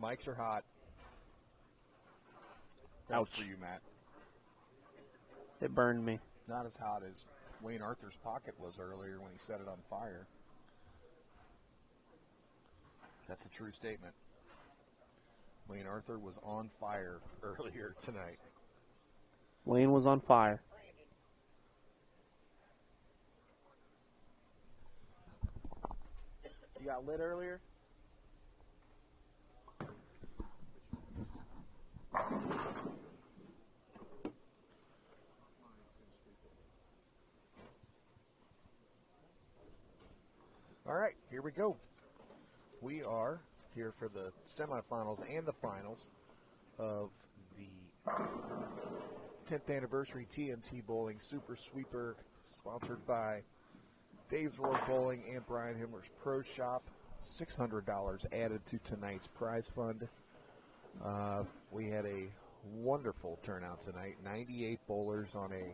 Mics are hot. Ouch. For you, Matt. It burned me. Not as hot as Wayne Arthur's pocket was earlier when he set it on fire. That's a true statement. Wayne Arthur was on fire earlier tonight. Wayne was on fire. You got lit earlier? All right, here we go. We are here for the semifinals and the finals of the 10th anniversary TMT Bowling Super Sweeper, sponsored by Dave's World Bowling and Brian Himmler's Pro Shop. $600 added to tonight's prize fund. We had a wonderful turnout tonight. 98 bowlers on a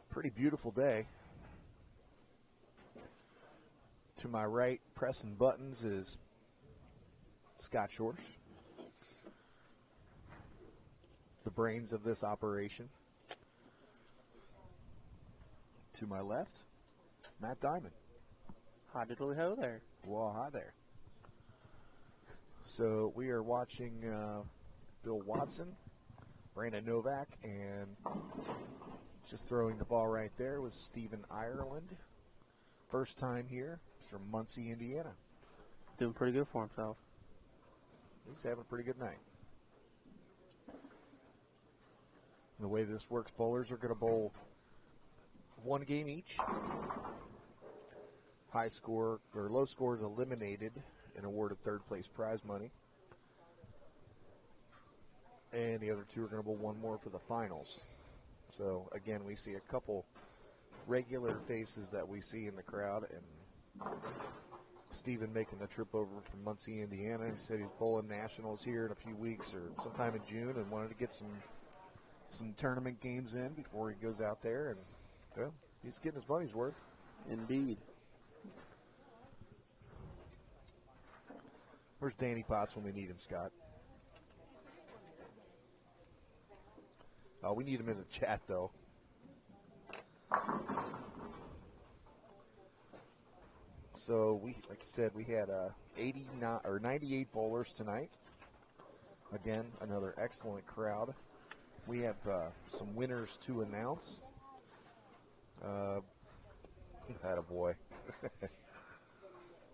pretty beautiful day. To my right, pressing buttons, is Scott Shorsh, the brains of this operation. To my left, Matt Diamond. Hi diddly ho there. Well, hi there. So we are watching Bill Watson, Brandon Novak, and just throwing the ball right there was Stephen Ireland. First time here from Muncie, Indiana. Doing pretty good for himself. He's having a pretty good night. And the way this works, bowlers are going to bowl one game each. High score or low score is eliminated and awarded third place prize money. And the other two are going to bowl one more for the finals. So again, we see a couple regular faces that we see in the crowd, and Stephen making the trip over from Muncie, Indiana. He said he's bowling nationals here in a few weeks or sometime in June, and wanted to get some tournament games in before he goes out there, and well, he's getting his money's worth. Indeed. Where's Danny Potts when we need him, Scott? We need him in the chat, though. So we, like I said, we had 89 or 98 bowlers tonight. Again, another excellent crowd. We have some winners to announce. Attaboy.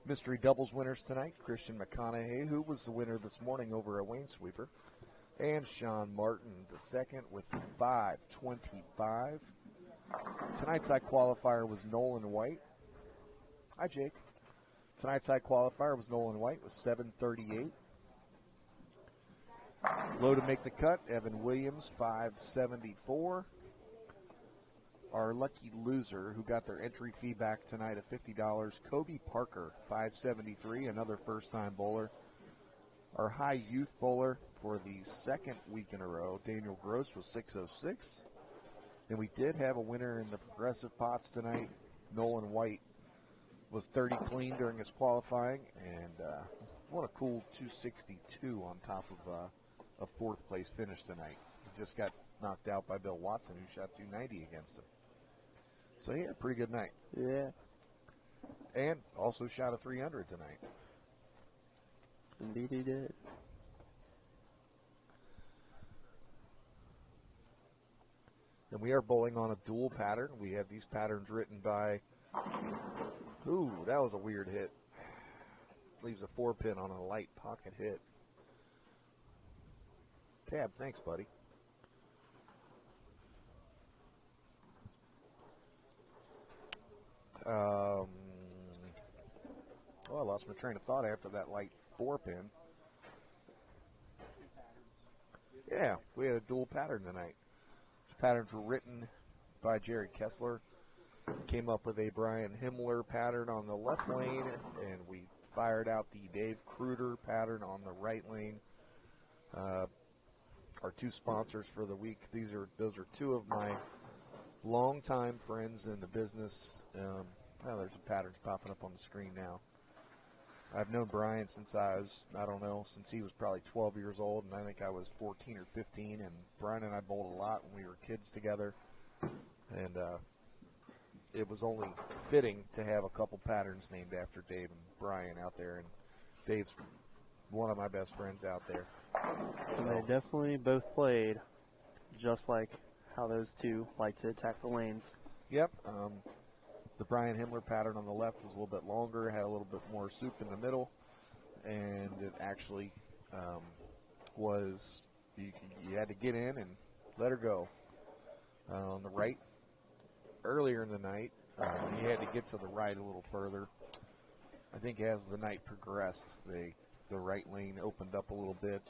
Mystery doubles winners tonight. Christian McConaughey, who was the winner this morning over at Wayne Sweeper, and Sean Martin, the second, with 525. Tonight's high qualifier was Nolan White. Hi, Jake. Tonight's high qualifier was Nolan White with 738. Low to make the cut, Evan Williams, 574. Our lucky loser who got their entry fee back tonight at $50, Kobe Parker, 573, another first-time bowler. Our high youth bowler for the second week in a row, Daniel Gross, was 606. And we did have a winner in the progressive pots tonight. Nolan White was 30 clean during his qualifying, and what a cool 262 on top of a fourth place finish tonight. He just got knocked out by Bill Watson, who shot 290 against him. So he had a pretty good night. Yeah. And also shot a 300 tonight. Indeed he did. And we are bowling on a dual pattern. We have these patterns written by, ooh, that was a weird hit. Leaves a 4-pin on a light pocket hit. Tab, thanks, buddy. Oh, I lost my train of thought after that light 4-pin. Yeah, we had a dual pattern tonight. These patterns were written by Jerry Kessler. Came up with a Brian Himmler pattern on the left lane, and we fired out the Dave Kruder pattern on the right lane. Our two sponsors for the week. Those are two of my longtime friends in the business. There's some patterns popping up on the screen now. I've known Brian since since he was probably 12 years old, and I think I was 14 or 15, and Brian and I bowled a lot when we were kids together, and it was only fitting to have a couple patterns named after Dave and Brian out there, and Dave's one of my best friends out there. And they definitely both played just like how those two like to attack the lanes. Yep. The Brian Himmler pattern on the left was a little bit longer, had a little bit more soup in the middle, and it actually was you had to get in and let her go. On the right, earlier in the night, you had to get to the right a little further. I think as the night progressed, the right lane opened up a little bit.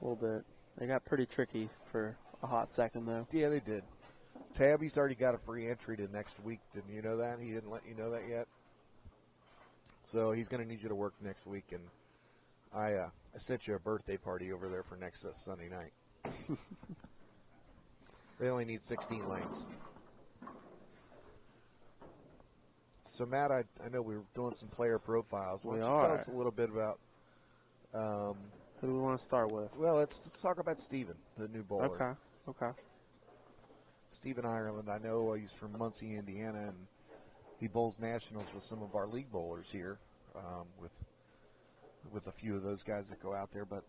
A little bit. They got pretty tricky for a hot second, though. Yeah, they did. Tabby's already got a free entry to next week. Didn't you know that? He didn't let you know that yet? So he's going to need you to work next week, and I sent you a birthday party over there for next Sunday night. They only need 16 lanes. So, Matt, I know we were doing some player profiles. Why don't you tell us a little bit about who do we want to start with? Well, let's talk about Steven, the new bowler. Okay. Steven Ireland, I know he's from Muncie, Indiana, and he bowls nationals with some of our league bowlers here, with a few of those guys that go out there. But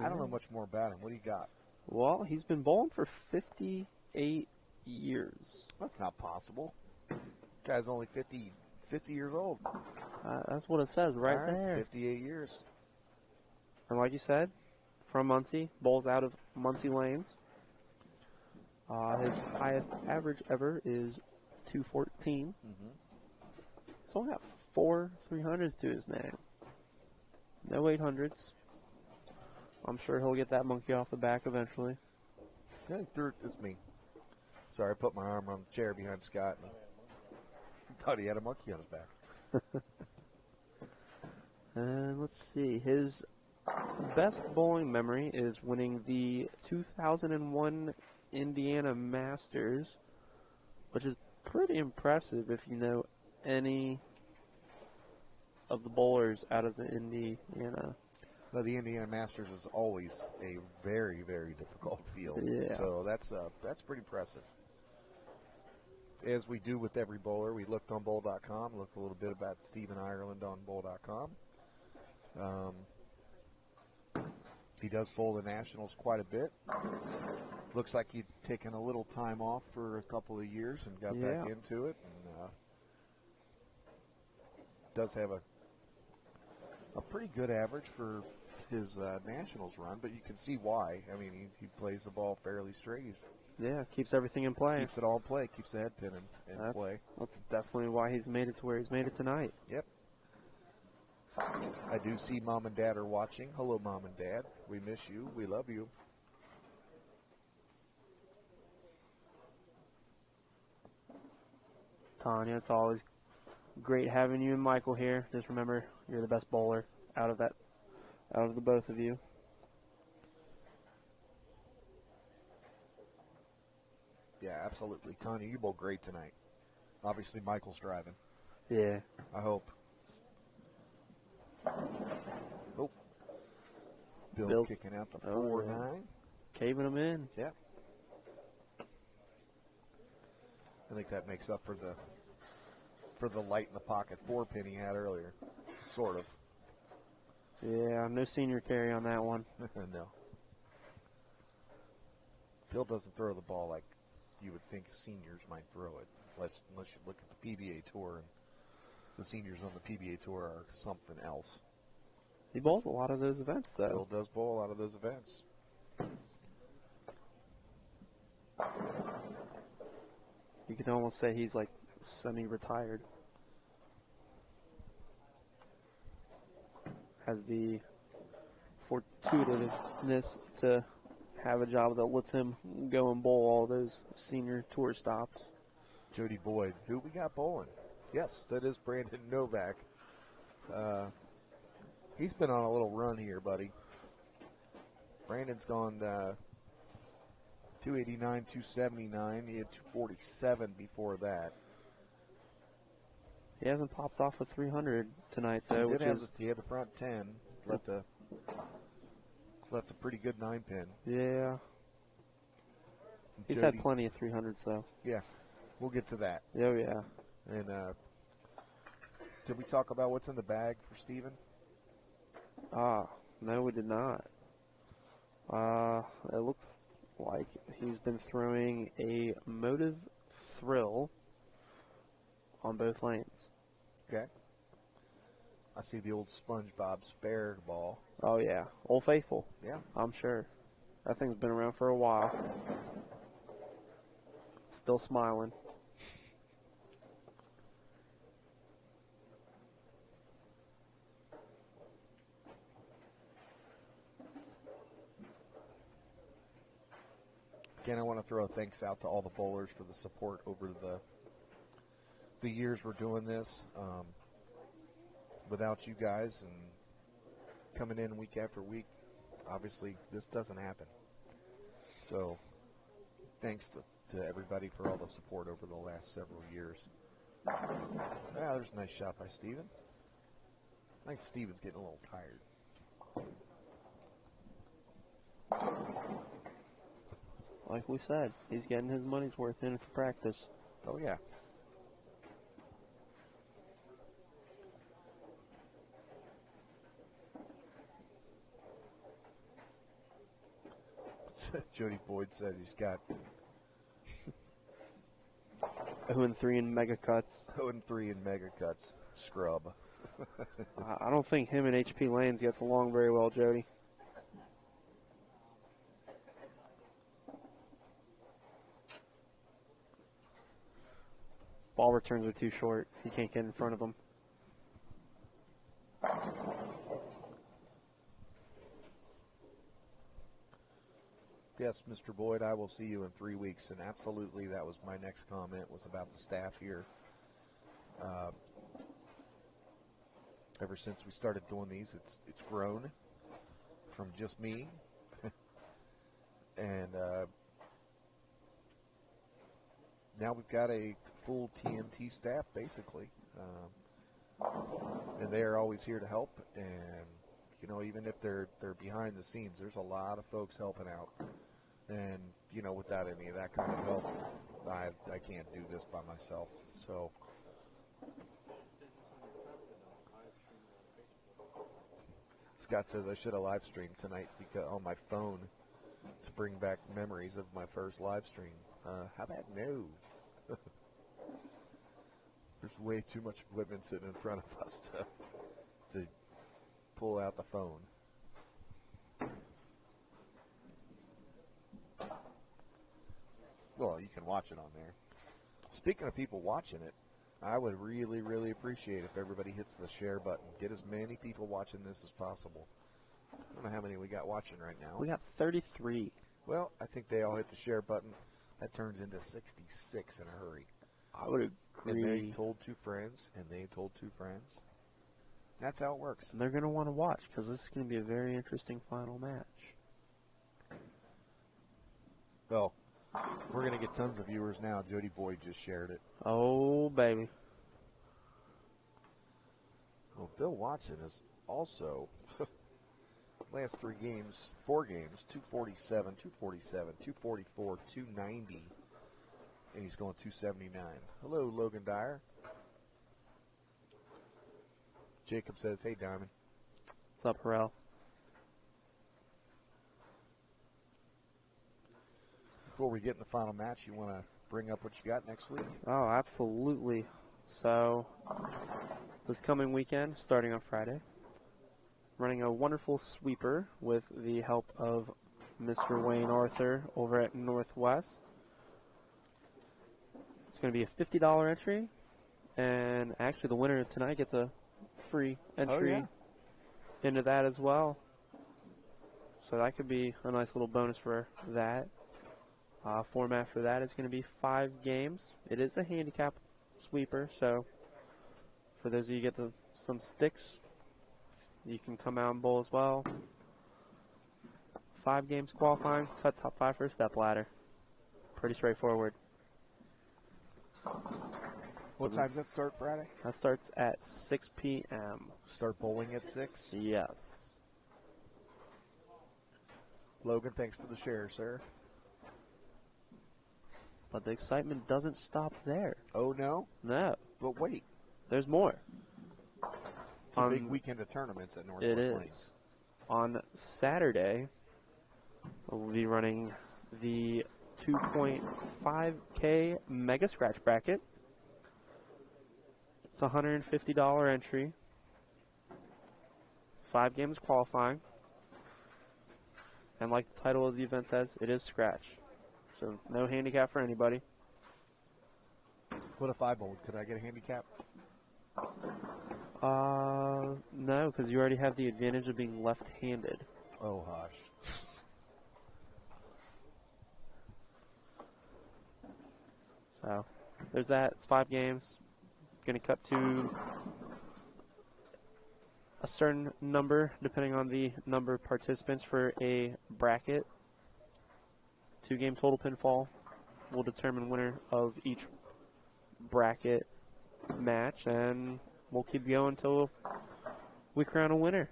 I don't know much more about him. What do you got? Well, he's been bowling for 58 years. That's not possible. Guy's only 50 years old. That's what it says right there. 58 years. And like you said, from Muncie, bowls out of Muncie lanes. His highest average ever is 214. He's only got 4 300s to his name. No 800s. I'm sure he'll get that monkey off the back eventually. Yeah, it's me. Sorry, I put my arm on the chair behind Scott and thought he had a monkey on his back. And let's see. His best bowling memory is winning the 2001 Indiana Masters, which is pretty impressive if you know any of the bowlers out of the Indiana. Well, the Indiana Masters is always a very, very difficult field. Yeah. So that's pretty impressive. As we do with every bowler, we looked on bowl.com, looked a little bit about Steven Ireland on bowl.com. He does bowl the Nationals quite a bit. Looks like he'd taken a little time off for a couple of years and got back into it. And does have a pretty good average for his Nationals run, but you can see why. I mean, he plays the ball fairly straight. Keeps everything in play. Keeps it all in play. Keeps the head pin in play. That's definitely why he's made it to where he's made it tonight. Yep. I do see Mom and Dad are watching. Hello, Mom and Dad. We miss you. We love you. Tanya, it's always great having you and Michael here. Just remember, you're the best bowler out of the both of you. Yeah, absolutely. Tanya, you bowled great tonight. Obviously, Michael's driving. Yeah. I hope. Oh. Bill kicking out the 4-9. Caving him in. Yeah. I think that makes up for the light in the pocket 4-pin he had earlier. Sort of. Yeah, no senior carry on that one. No. Bill doesn't throw the ball like you would think seniors might throw it, unless you look at the PBA Tour, and the seniors on the PBA Tour are something else. He bowls a lot of those events, though. Bill does bowl a lot of those events. You could almost say he's like semi-retired. Has the fortuitousness to have a job that lets him go and bowl all those senior tour stops. Jody Boyd, who we got bowling? Yes, that is Brandon Novak. He's been on a little run here, buddy. Brandon's gone 289, 279. He had 247 before that. He hasn't popped off a 300 tonight, though, he had the front 10, left a pretty good 9-pin. Yeah. He's had plenty of 300s, though. Yeah, we'll get to that. Oh, yeah. And did we talk about what's in the bag for Steven? No, we did not. It looks like he's been throwing a Motive Thrill on both lanes. Okay. I see the old SpongeBob spare ball. Oh, yeah. Old Faithful. Yeah. I'm sure. That thing's been around for a while. Still smiling. Again, I want to throw a thanks out to all the bowlers for the support over the years we're doing this. Without you guys and coming in week after week, obviously this doesn't happen. So thanks to everybody for all the support over the last several years. Yeah, there's a nice shot by Steven. I think Steven's getting a little tired. Like we said, he's getting his money's worth in for practice. Oh, yeah. Jody Boyd said he's got 0-3 in mega cuts. 0-3 in mega cuts. Scrub. I don't think him and HP Lanes gets along very well, Jody. Ball returns are too short. He can't get in front of them. Yes, Mr. Boyd, I will see you in 3 weeks. And absolutely, that was my next comment, was about the staff here. Ever since we started doing these, it's grown from just me. And now we've got a full TMT staff, basically. And they are always here to help. And, you know, even if they're behind the scenes, there's a lot of folks helping out. And, you know, without any of that kind of help, I can't do this by myself. So Scott says I should have live streamed tonight because on my phone to bring back memories of my first live stream. How about no? There's way too much equipment sitting in front of us to pull out the phone. Well, you can watch it on there. Speaking of people watching it, I would really, really appreciate if everybody hits the share button. Get as many people watching this as possible. I don't know how many we got watching right now. We got 33. Well, I think they all hit the share button. That turns into 66 in a hurry. I would agree. And they told 2 friends, and they told 2 friends. That's how it works. And they're going to want to watch because this is going to be a very interesting final match. Well, we're going to get tons of viewers now. Jody Boyd just shared it. Oh, baby. Well, Bill Watson is also, last 4 games, 247, 247, 244, 290, and he's going 279. Hello, Logan Dyer. Jacob says, hey, Diamond. What's up, Harrell? Before we get in the final match, you want to bring up what you got next week? Oh, absolutely. So, this coming weekend, starting on Friday, running a wonderful sweeper with the help of Mr. Wayne Arthur over at Northwest. It's going to be a $50 entry, and actually the winner tonight gets a free entry into that as well. So that could be a nice little bonus for that. Format for that is going to be 5 games. It is a handicap sweeper, so for those of you who get some sticks, you can come out and bowl as well. 5 games qualifying, cut top 5 for a step ladder. Pretty straightforward. What time does that start Friday? That starts at 6 p.m. Start bowling at 6? Yes. Logan, thanks for the share, sir. But the excitement doesn't stop there. Oh, no? No. But wait. There's more. It's a big weekend of tournaments at Northwest It Lanes. is. On Saturday, we'll be running the 2.5K Mega Scratch Bracket. It's a $150 entry. 5 games qualifying. And like the title of the event says, it is scratch. So no handicap for anybody. What if I bowled? Could I get a handicap? No, because you already have the advantage of being left-handed. Oh, hush. So there's that. It's 5 games. Going to cut to a certain number, depending on the number of participants for a bracket. 2-game total pinfall will determine winner of each bracket match, and we'll keep going until we crown a winner.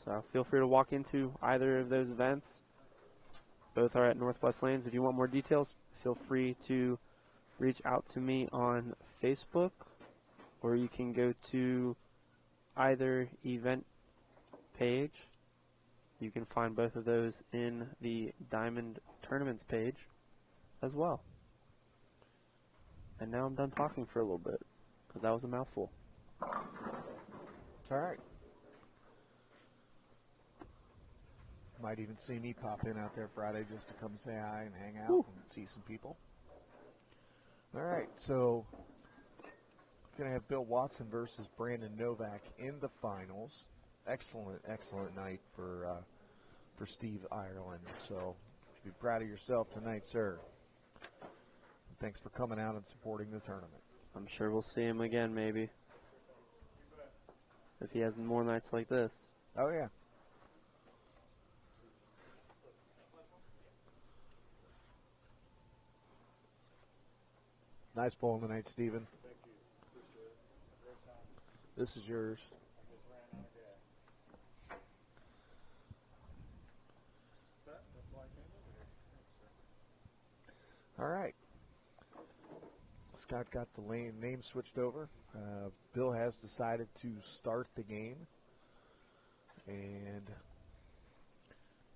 So feel free to walk into either of those events. Both are at Northwest Lanes. If you want more details, feel free to reach out to me on Facebook, or you can go to either event page. You can find both of those in the Diamond Tournaments page as well. And now I'm done talking for a little bit, because that was a mouthful. All right. Might even see me pop in out there Friday just to come say hi and hang out and see some people. All right, so going to have Bill Watson versus Brandon Novak in the finals. Excellent, excellent night for Steve Ireland. So you should be proud of yourself tonight, sir. And thanks for coming out and supporting the tournament. I'm sure we'll see him again, maybe, if he has more nights like this. Oh, yeah. Nice bowling tonight, Steven. Thank you. Appreciate it. Great time. This is yours. Just ran out of gas. That's why I came over here. Thanks, sir. All right. Scott got the name switched over. Bill has decided to start the game. And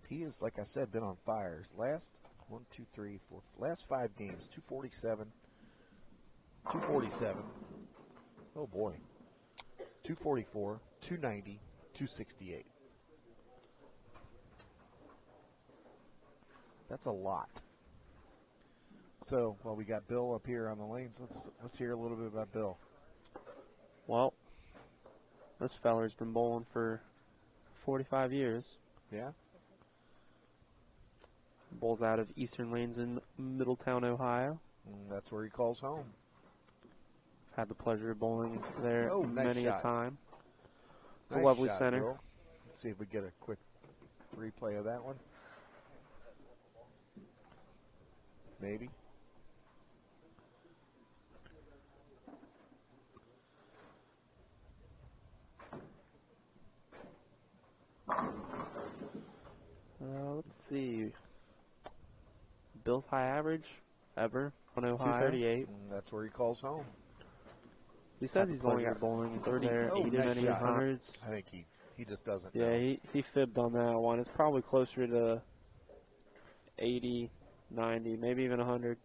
he has, like I said, been on fire. Last 5 games, 247. 247. Oh, boy. 244, 290, 268. That's a lot. So, while we got Bill up here on the lanes, let's hear a little bit about Bill. Well, this feller's been bowling for 45 years. Yeah? Bowls out of Eastern Lanes in Middletown, Ohio. That's where he calls home. Had the pleasure of bowling there Nice many shot. a time. It's Nice a lovely shot, center. Bill. Let's see if we get a quick replay of that one. Maybe. Let's see. Bill's high average ever on Ohio. 238. That's where he calls home. He says he's only got bowling 30 there, 80 nice many shot. hundreds. I think he just doesn't Yeah, know. he fibbed on that one. It's probably closer to 80, 90, maybe even 100.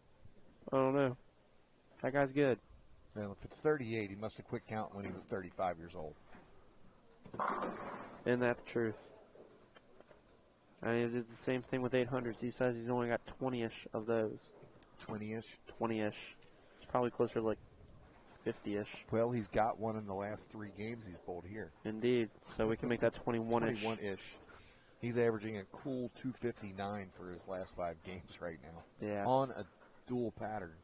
I don't know. That guy's good. Well, if it's 38, he must have quit counting when he was 35 years old. Isn't that the truth? And he did the same thing with 800s. He says he's only got 20-ish of those. 20-ish? 20-ish. It's probably closer to like 50-ish. Well, he's got one in the last 3 games he's bowled here. Indeed. So we can make that 21-ish. 21-ish. He's averaging a cool 259 for his last 5 games right now. Yeah. On a dual pattern.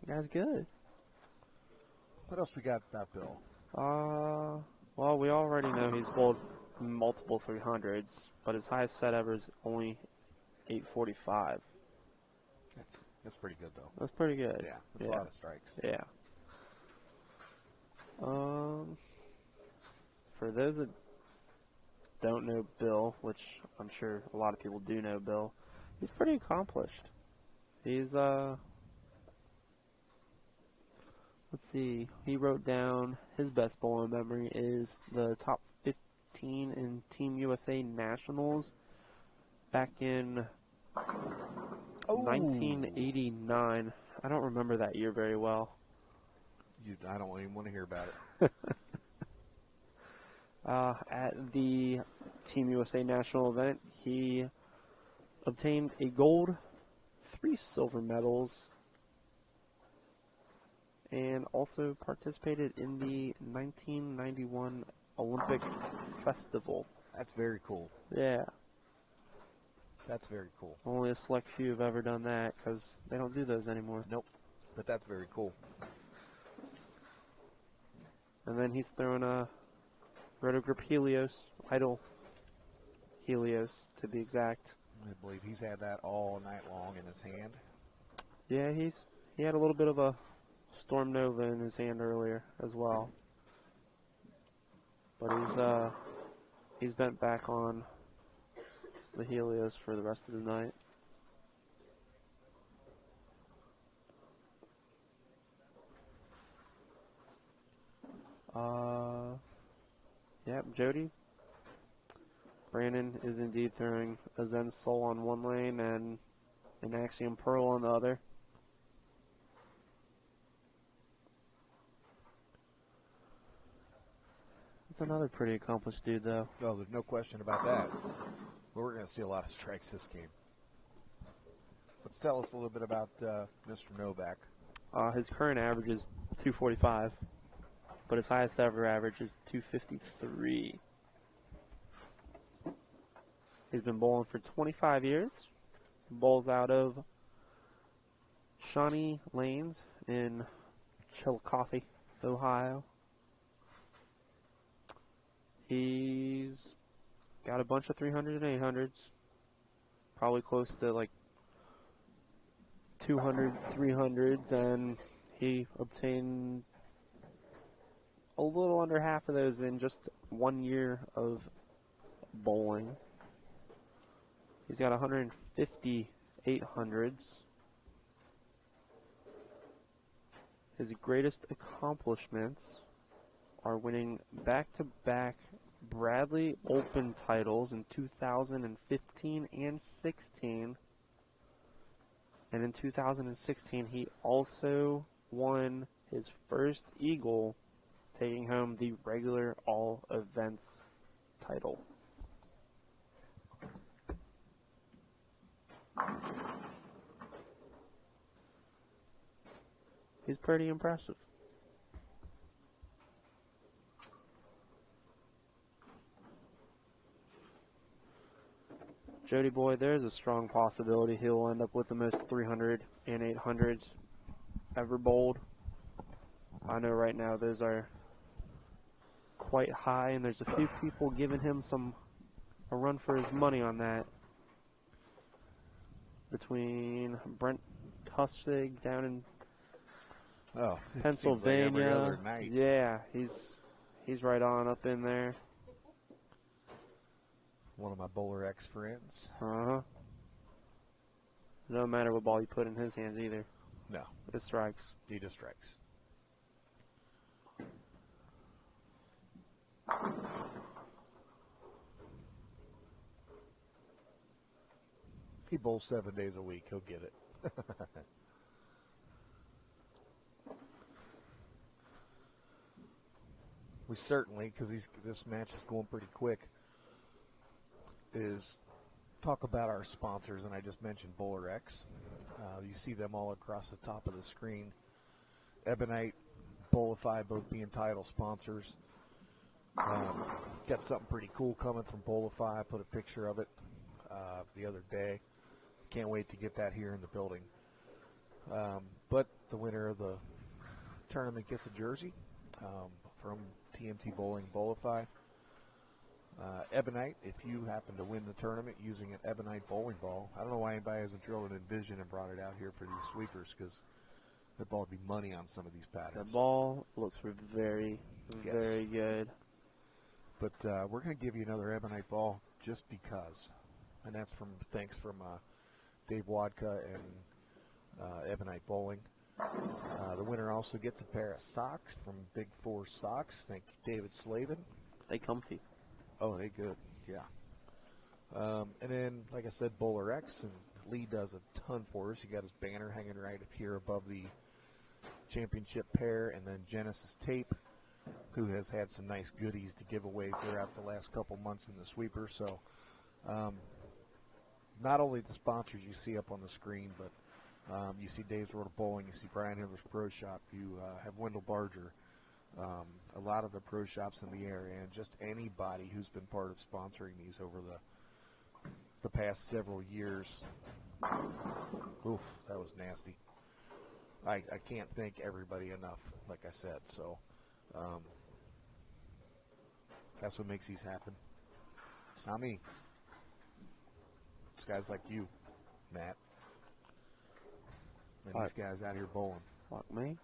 The guy's good. What else we got about Bill? Well, we already know he's bowled multiple 300s, but his highest set ever is only 845. That's pretty good though. That's pretty good. Yeah, that's a lot of strikes. Yeah. For those that don't know Bill, which I'm sure a lot of people do know Bill, he's pretty accomplished. He's let's see, he wrote down his best bowling memory is the top 15 in Team USA Nationals back in 1989. I don't remember that year very well. I don't even want to hear about it. At the Team USA National event, he obtained a gold, 3 silver medals, and also participated in the 1991 Olympic Festival. That's very cool. Yeah. That's very cool. Only a select few have ever done that because they don't do those anymore. Nope. But that's very cool. And then he's throwing a Rotogrip Helios, Idle Helios to be exact. I believe he's had that all night long in his hand. Yeah, he had a little bit of a Storm Nova in his hand earlier as well. But he's bent back on the Helios for the rest of the night. Yep, Jody. Brandon is indeed throwing a Zen Soul on one lane and an Axiom Pearl on the other. It's another pretty accomplished dude, though. Oh, there's no question about that. But we're going to see a lot of strikes this game. Let's tell us a little bit about Mr. Novak. His current average is 245, but his highest ever average is 253. He's been bowling for 25 years. Bowls out of Shawnee Lanes in Chillicothe, Ohio. He's got a bunch of 300s and 800s. Probably close to like 200 300s, and he obtained a little under half of those in just 1 year of bowling. He's got 150 800s. His greatest accomplishments are winning back-to-back Bradley Open titles in 2015 and 16. And in 2016, he also won his first Eagle, taking home the regular all events title. He's pretty impressive. Jody boy, there's a strong possibility he'll end up with the most 300 and 800s ever bowled. I know right now those are quite high, and there's a few people giving him a run for his money on that. Between Brent Tustig down in Pennsylvania, like every other night. Yeah, he's right on up in there. One of my Bowler X friends. It doesn't matter what ball you put in his hands either. No. It strikes. He just strikes. He bowls 7 days a week. He'll get it. We certainly, because this match is going pretty quick, is talk about our sponsors, and I just mentioned Bowler X. You see them all across the top of the screen. Ebonite, Bowlify, both being title sponsors. Got something pretty cool coming from Bowlify. I put a picture of it the other day. Can't wait to get that here in the building. But the winner of the tournament gets a jersey from TMT Bowling Bowlify. Ebonite, if you happen to win the tournament using an Ebonite bowling ball, I don't know why anybody hasn't drilled an Envision and brought it out here for these sweepers, because the ball would be money on some of these patterns. The ball looks very, very good. But we're going to give you another Ebonite ball just because. And that's thanks from Dave Wadka and Ebonite Bowling. The winner also gets a pair of socks from Big Four Socks. Thank you, David Slavin. They comfy. Oh, they good, yeah. And then, like I said, Bowler X, and Lee does a ton for us. He got his banner hanging right up here above the championship pair, and then Genesis Tape, who has had some nice goodies to give away throughout the last couple months in the sweeper. So not only the sponsors you see up on the screen, but you see Dave's World of Bowling, you see Brian Hiller's Pro Shop, you have Wendell Barger, a lot of the pro shops in the area, and just anybody who's been part of sponsoring these over the past several years. Oof, that was nasty. I can't thank everybody enough, like I said. So that's what makes these happen. It's not me. It's guys like you, Matt. And these guys out here bowling. Like me?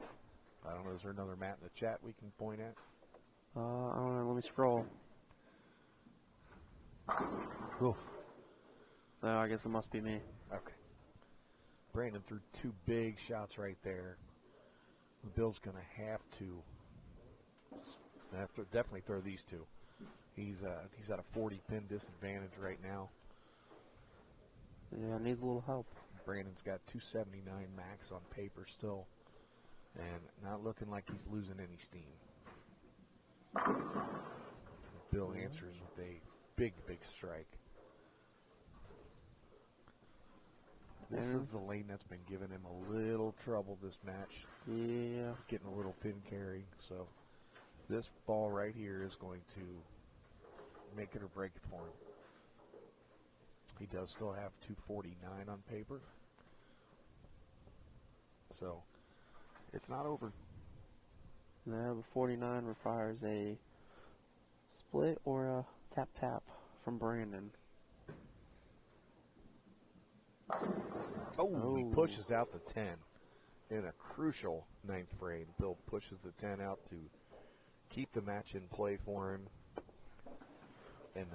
I don't know, is there another Matt in the chat we can point at? I don't know, let me scroll. Oof. No, I guess it must be me. Okay. Brandon threw two big shots right there. Bill's going to have to definitely throw these two. He's at a 40-pin disadvantage right now. Yeah, needs a little help. Brandon's got 279 max on paper still, and not looking like he's losing any steam. Bill answers with a big strike. This is the lane that's been giving him a little trouble this match. Yeah. Getting a little pin carry. So this ball right here is going to make it or break it for him. He does still have 249 on paper. So it's not over. No, but 49 requires a split or a tap from Brandon. Oh, he pushes out the 10 in a crucial ninth frame. Bill pushes the 10 out to keep the match in play for him and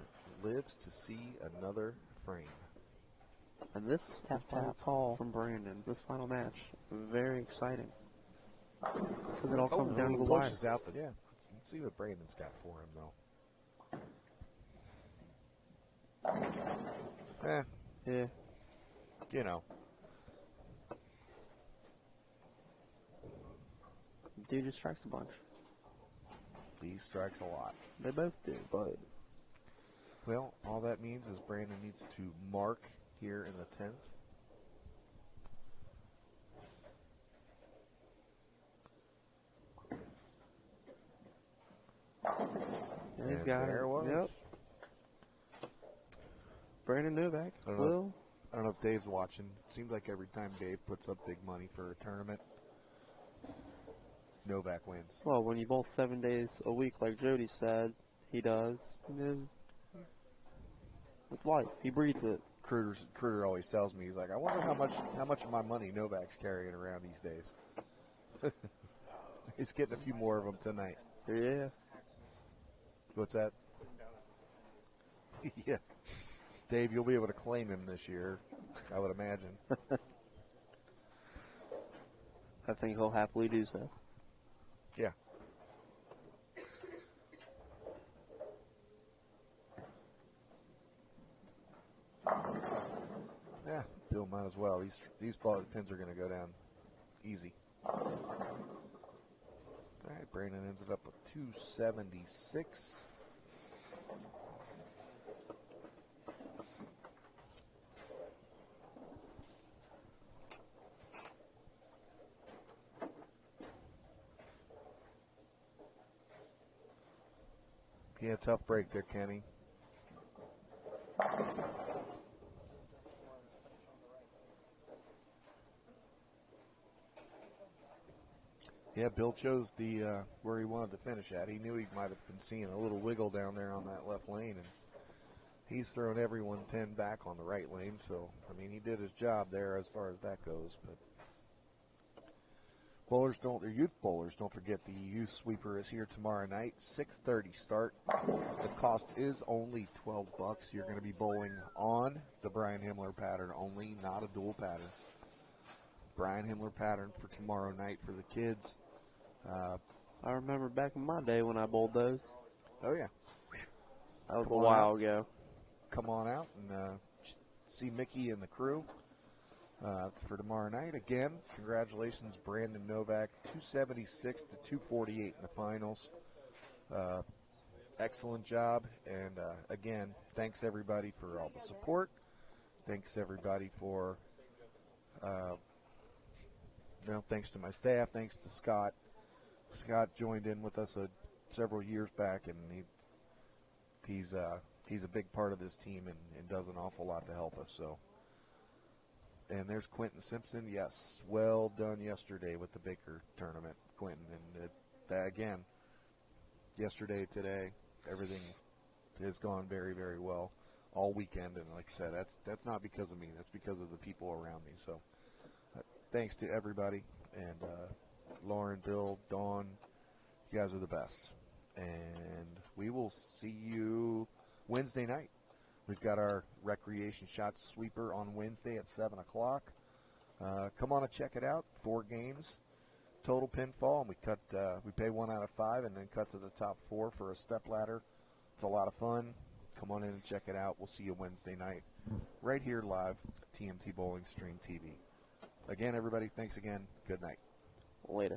lives to see another frame. And this tap call from Brandon, this final match, very exciting. Because it all comes down to the wire. Pushes out the, yeah. Let's see what Brandon's got for him, though. Yeah. You know. Dude just strikes a bunch. He strikes a lot. They both do, but... Well, all that means is Brandon needs to mark here in the 10th. Yeah, he's got it. Yep. Brandon Novak. I don't know if Dave's watching. Seems like every time Dave puts up big money for a tournament, Novak wins. Well, when you bowl 7 days a week, like Jody said, he does. It's life. He breathes it. Kruger always tells me, he's like, I wonder how much of my money Novak's carrying around these days. He's getting a few more of them tonight. Yeah. What's that? Yeah. Dave, you'll be able to claim him this year, I would imagine. I think he'll happily do so. Yeah. Yeah, Bill might as well. These ball pins are going to go down easy. All right, Brandon ends it up with 276. Yeah, tough break there, Kenny. Yeah, Bill chose the where he wanted to finish at. He knew he might have been seeing a little wiggle down there on that left lane, and he's thrown everyone 10 back on the right lane. So, I mean, he did his job there as far as that goes. But youth bowlers, don't forget the youth sweeper is here tomorrow night, 6:30 start. The cost is only $12. You're going to be bowling on the Brian Himmler pattern only, not a dual pattern. Brian Himmler pattern for tomorrow night for the kids. I remember back in my day when I bowled those. Oh, yeah. That was a while ago. Come on out and see Mickey and the crew. It's for tomorrow night. Again, congratulations, Brandon Novak, 276 to 248 in the finals. Excellent job. And, again, thanks, everybody, for all the support. Thanks, everybody, for, thanks to my staff. Thanks to Scott. Scott joined in with us several years back, and he's a big part of this team and does an awful lot to help us. So, and there's Quentin Simpson. Yes, well done yesterday with the Baker tournament, Quentin. And again, yesterday, today, everything has gone very, very well all weekend. And like I said, that's not because of me. That's because of the people around me. So, thanks to everybody. And Lauren, Bill, Dawn, you guys are the best. And we will see you Wednesday night. We've got our recreation shot sweeper on Wednesday at 7 o'clock. Come on and check it out. 4 games, total pinfall, and we pay 1 out of 5 and then cut to the top 4 for a step ladder. It's a lot of fun. Come on in and check it out. We'll see you Wednesday night right here live, TMT Bowling Stream TV. Again, everybody, thanks again. Good night. Later.